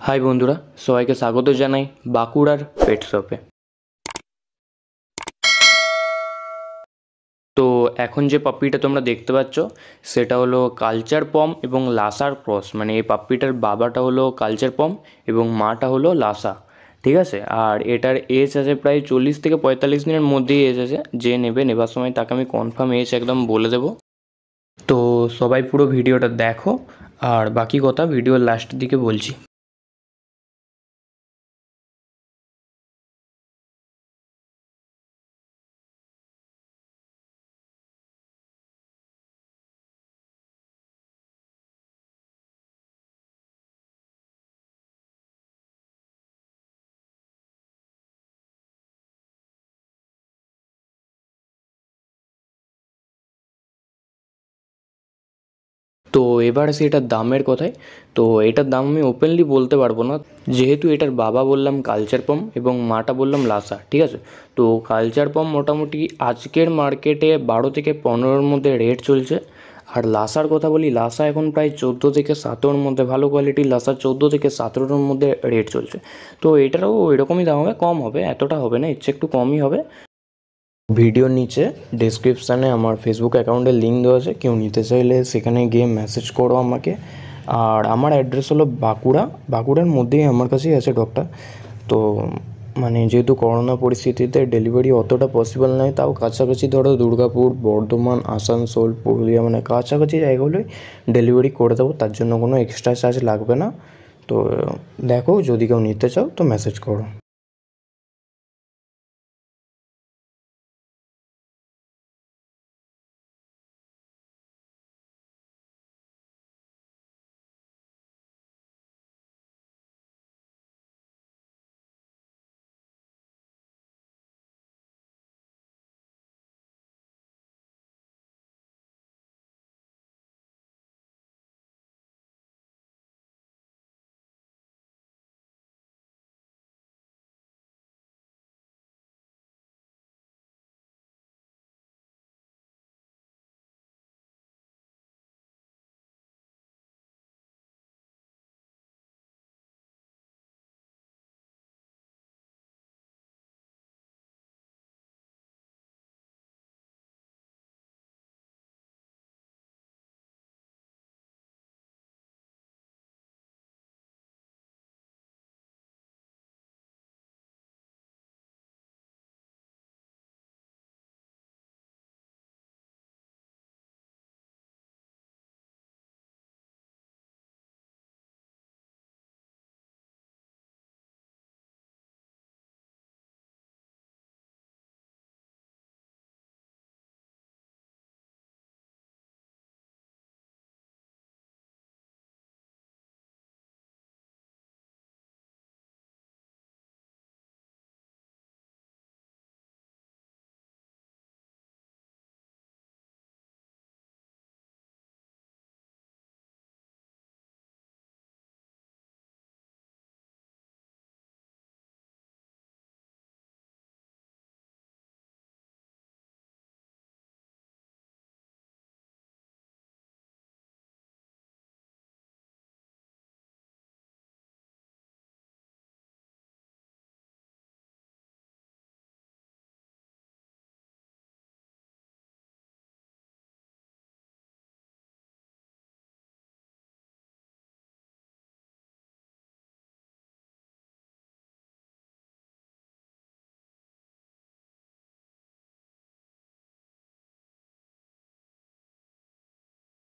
High বন্ধুরা, সবাইকে স্বাগত জানাই বাঁকুড়ার পেট শপে। তো এখন যে পাপ্পিটা তোমরা দেখতে পাচ্ছ সেটা হলো কালচার পম এবং লাসার ক্রস। মানে এই পাপ্পিটার বাবাটা হলো কালচার পম এবং মাটা হলো লাসা, ঠিক আছে। আর এটার এজ আছে প্রায় 40 থেকে 45 দিনের মধ্যেই এজ আছে। যে নেবার সময় তাকে আমি কনফার্ম এজ একদম বলে দেবো। তো সবাই পুরো ভিডিওটা দেখো, আর বাকি কথা ভিডিওর লাস্টের দিকে বলছি। তো এবার আসি এটার দামের কথায়। তো এটার দাম আমি ওপেনলি বলতে পারবো না, যেহেতু এটার বাবা বললাম কালচার পম এবং মাটা বললাম লাসা, ঠিক আছে। তো কালচার পম মোটামুটি আজকের মার্কেটে 12 থেকে 15-র মধ্যে রেট চলছে। আর লাসার কথা বলি, লাসা এখন প্রায় 14 থেকে 17-র মধ্যে, ভালো কোয়ালিটির লাসা 14 থেকে 17-র মধ্যে রেট চলছে। তো এটারও এরকমই দাম হবে, কম হবে, এতটা হবে না, এর চেয়ে একটু কমই হবে। ভিডিওর নিচে ডেসক্রিপশানে আমার ফেসবুক অ্যাকাউন্টের লিঙ্ক দেওয়া আছে, কেউ নিতে চাইলে সেখানে গিয়ে মেসেজ করো আমাকে। আর আমার অ্যাড্রেস হলো বাঁকুড়ার মধ্যেই আমার কাছেই আছে ডগটা। তো মানে যেহেতু করোনা পরিস্থিতিতে ডেলিভারি অতটা পসিবল নয়, তাও কাছাকাছি ধরো দুর্গাপুর, বর্ধমান, আসানসোল, পুরুলিয়া, মানে কাছাকাছি জায়গাগুলোই ডেলিভারি করে দেবো, তার জন্য কোনো এক্সট্রা চার্জ লাগবে না। তো দেখো, যদি কেউ নিতে চাও তো মেসেজ করো।